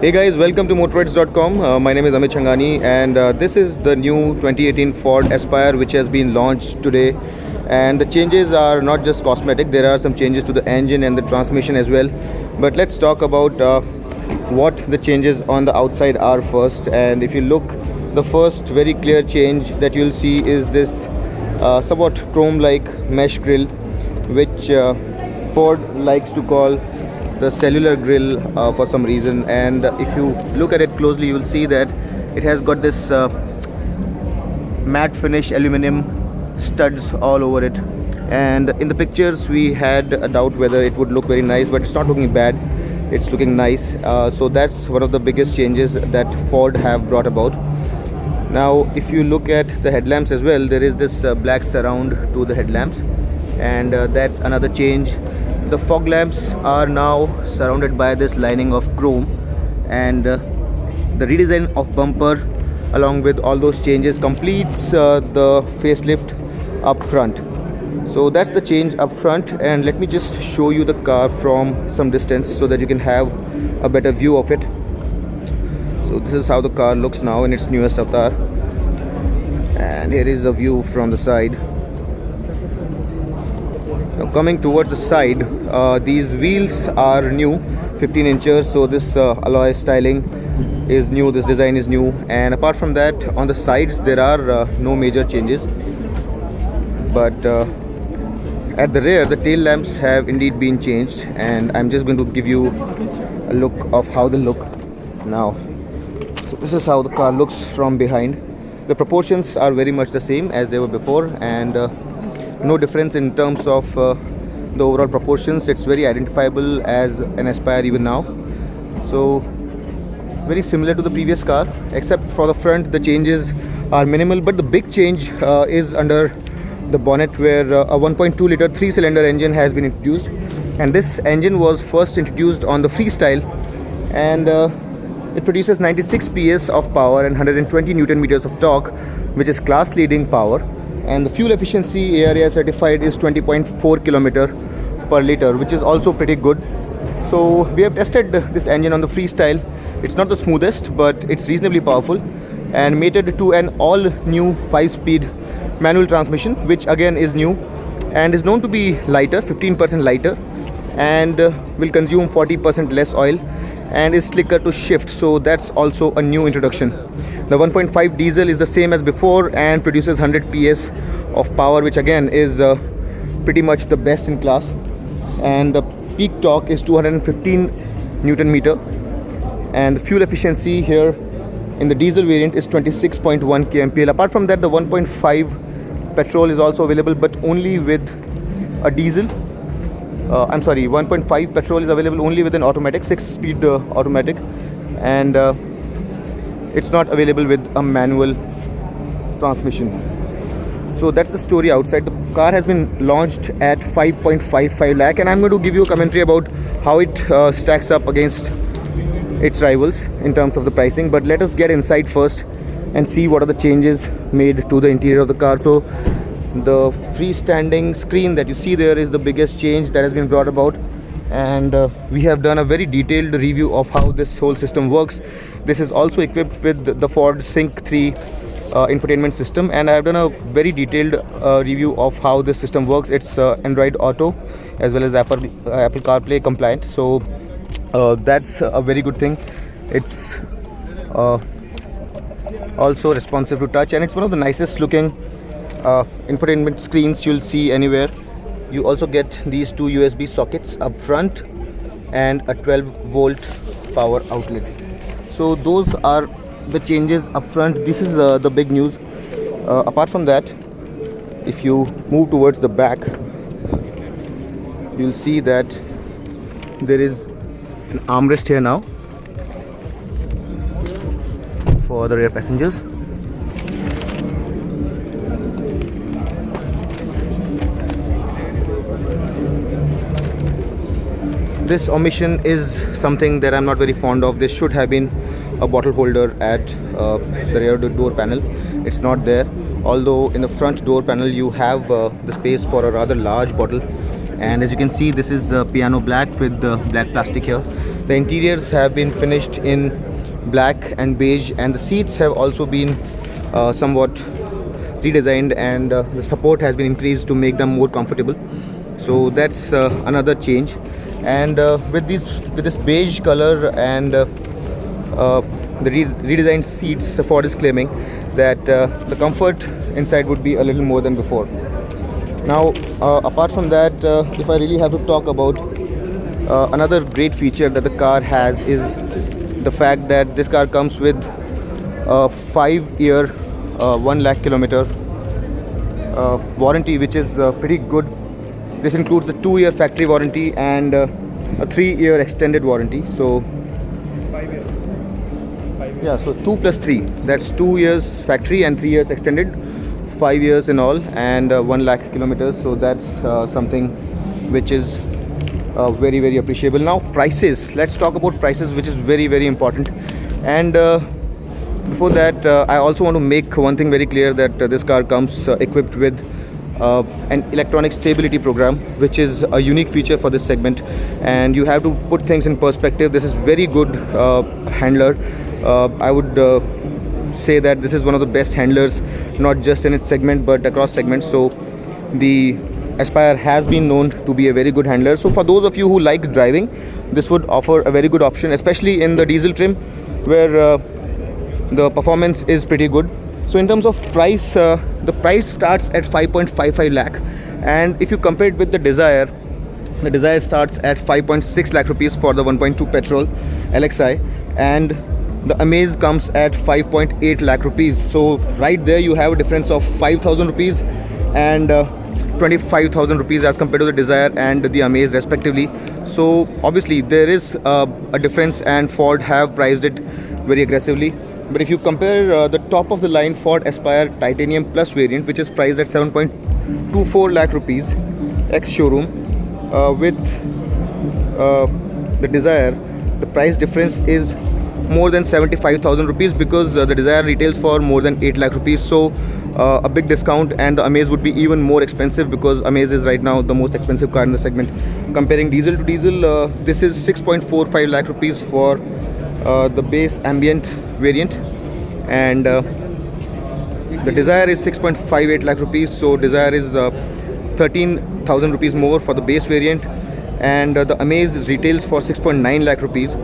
Hey guys, welcome to Motoroids.com. My name is Amit Changani, and this is the new 2018 Ford Aspire which has been launched today. And the changes are not just cosmetic, there are some changes to the engine and the transmission as well. But let's talk about what the changes on the outside are first. And if you look, the first very clear change that you'll see is this somewhat chrome-like mesh grille, which Ford likes to call the cellular grille for some reason. And if you look at it closely, you will see that it has got this matte finish aluminum studs all over it. And in the pictures we had a doubt whether it would look very nice, but it's not looking bad, it's looking nice. So that's one of the biggest changes that Ford have brought about. Now if you look at the headlamps as well, there is this black surround to the headlamps, and that's another change. The fog lamps are now surrounded by this lining of chrome, and the redesign of bumper along with all those changes completes the facelift up front. So that's the change up front, and let me just show you the car from some distance so that you can have a better view of it. So this is how the car looks now in its newest avatar, and here is a view from the side. Now coming towards the side, these wheels are new, 15 inches, so this alloy styling is new, this design is new. And apart from that, on the sides there are no major changes, but at the rear the tail lamps have indeed been changed, and I'm just going to give you a look of how they look now. So this is how the car looks from behind. The proportions are very much the same as they were before, and no difference in terms of the overall proportions. It's very identifiable as an Aspire even now. So very similar to the previous car, except for the front the changes are minimal. But the big change is under the bonnet, where a 1.2 liter 3-cylinder engine has been introduced, and this engine was first introduced on the Freestyle, and it produces 96 PS of power and 120 Newton meters of torque, which is class leading power. And the fuel efficiency ARAI certified is 20.4 kilometer per liter, which is also pretty good. So we have tested this engine on the Freestyle. It's not the smoothest, but it's reasonably powerful, and mated to an all new 5-speed manual transmission, which again is new and is known to be lighter, 15% lighter, and will consume 40% less oil, and is slicker to shift. So that's also a new introduction. The 1.5 diesel is the same as before and produces 100 PS of power, which again is pretty much the best in class, and the peak torque is 215 Newton meter, and the fuel efficiency here in the diesel variant is 26.1 kmpl. Apart from that, the 1.5 petrol is also available, but only with a diesel. 1.5 petrol is available only with an automatic 6-speed automatic, and it's not available with a manual transmission. So that's the story outside. The car has been launched at 5.55 lakh, and I'm going to give you a commentary about how it stacks up against its rivals in terms of the pricing. But let us get inside first and see what are the changes made to the interior of the car. So the freestanding screen that you see there is the biggest change that has been brought about, and we have done a very detailed review of how this whole system works. This is also equipped with the Ford Sync 3 infotainment system, and I have done a very detailed review of how this system works. It's Android Auto as well as Apple CarPlay compliant, so that's a very good thing. It's also responsive to touch, and it's one of the nicest looking infotainment screens you'll see anywhere. You also get these two USB sockets up front and a 12-volt power outlet. So those are the changes up front. This is the big news. Apart from that, if you move towards the back, you'll see that there is an armrest here now for the rear passengers. This omission is something that I'm not very fond of. This should have been a bottle holder at the rear door panel. It's not there, although in the front door panel you have the space for a rather large bottle, and as you can see, this is piano black with the black plastic here. The interiors have been finished in black and beige, and the seats have also been somewhat redesigned, and the support has been increased to make them more comfortable. So that's another change. And with this beige color and the redesigned seats, Ford is claiming that the comfort inside would be a little more than before. Now, apart from that, if I really have to talk about another great feature that the car has, is the fact that this car comes with a 5-year 1 lakh kilometer warranty, which is pretty good. This includes the 2-year factory warranty and a 3-year extended warranty. So 5 years. 5 years. yeah, so 2 plus 3, that's 2 years factory and 3 years extended, 5 years in all, and 1 lakh kilometers. So that's something which is very, very appreciable. Now, prices, let's talk about prices, which is very, very important. And before that, I also want to make one thing very clear, that this car comes equipped with an electronic stability program, which is a unique feature for this segment. And you have to put things in perspective. This is very good handler. I would say that this is one of the best handlers, not just in its segment but across segments. So the Aspire has been known to be a very good handler. So for those of you who like driving, this would offer a very good option, especially in the diesel trim, where the performance is pretty good. So in terms of price, the price starts at 5.55 lakh, and if you compare it with the Dzire starts at 5.6 lakh rupees for the 1.2 petrol LXI, and the Amaze comes at 5.8 lakh rupees. So right there you have a difference of 5,000 rupees and 25,000 rupees as compared to the Dzire and the Amaze respectively. So obviously there is a difference, and Ford have priced it very aggressively. But if you compare the top of the line Ford Aspire Titanium Plus variant, which is priced at 7.24 lakh rupees ex showroom, with the Dzire, the price difference is more than 75,000 rupees, because the Dzire retails for more than 8 lakh rupees. So a big discount, and the Amaze would be even more expensive, because Amaze is right now the most expensive car in the segment. Comparing diesel to diesel, this is 6.45 lakh rupees for the base ambient variant, and the Dzire is 6.58 lakh rupees. So Dzire is 13,000 rupees more for the base variant, and the Amaze retails for 6.9 lakh rupees.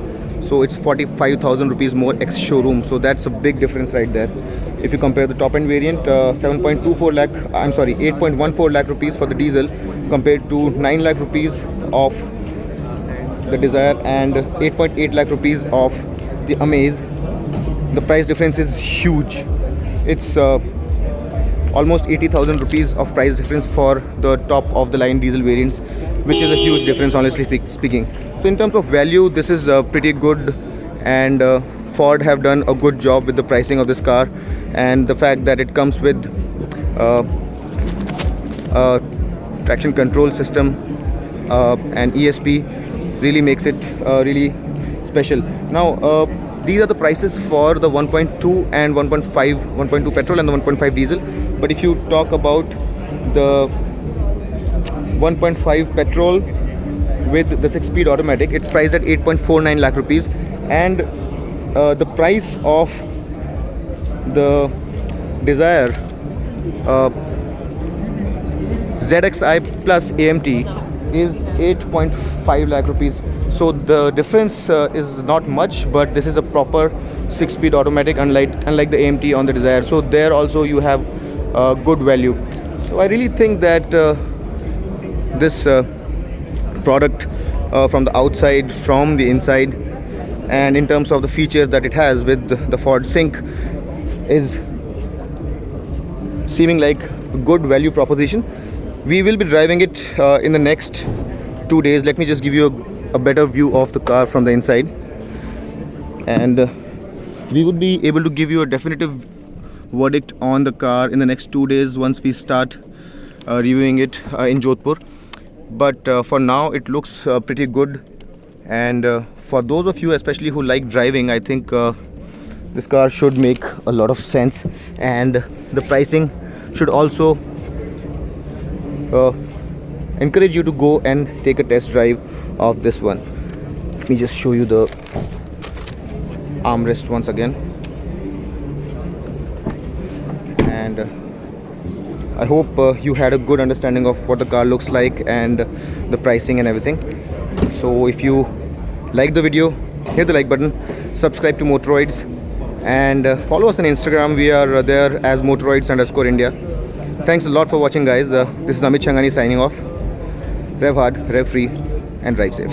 So it's 45,000 rupees more ex showroom. So that's a big difference right there. If you compare the top end variant, 8.14 lakh rupees for the diesel, compared to 9 lakh rupees of the Dzire and 8.8 lakh rupees of the Amaze. The price difference is huge. It's almost 80,000 rupees of price difference for the top of the line diesel variants, which is a huge difference, honestly speaking. So in terms of value, this is pretty good, and Ford have done a good job with the pricing of this car, and the fact that it comes with traction control system and ESP really makes it really special. Now these are the prices for the 1.2 and 1.2 petrol and the 1.5 diesel. But if you talk about the 1.5 petrol with the 6-speed automatic, it's priced at 8.49 lakh rupees, and the price of the Dzire ZXi plus AMT is 8.5 lakh rupees. So the difference is not much, but this is a proper 6-speed automatic, unlike the AMT on the Dzire. So there also you have good value. So I really think that this product, from the outside, from the inside, and in terms of the features that it has with the Ford Sync, is seeming like a good value proposition. We will be driving it in the next 2 days. Let me just give you a better view of the car from the inside, and we would be able to give you a definitive verdict on the car in the next 2 days once we start reviewing it in Jodhpur. But for now it looks pretty good, and for those of you especially who like driving, I think this car should make a lot of sense, and the pricing should also encourage you to go and take a test drive of this one. Let me just show you the armrest once again. And I hope you had a good understanding of what the car looks like and the pricing and everything. So if you like the video, hit the like button, subscribe to Motoroids, and follow us on Instagram. We are there as Motoroids_India. Thanks a lot for watching, guys. This is Amit Changani signing off. Rev hard, rev free, and drive safe.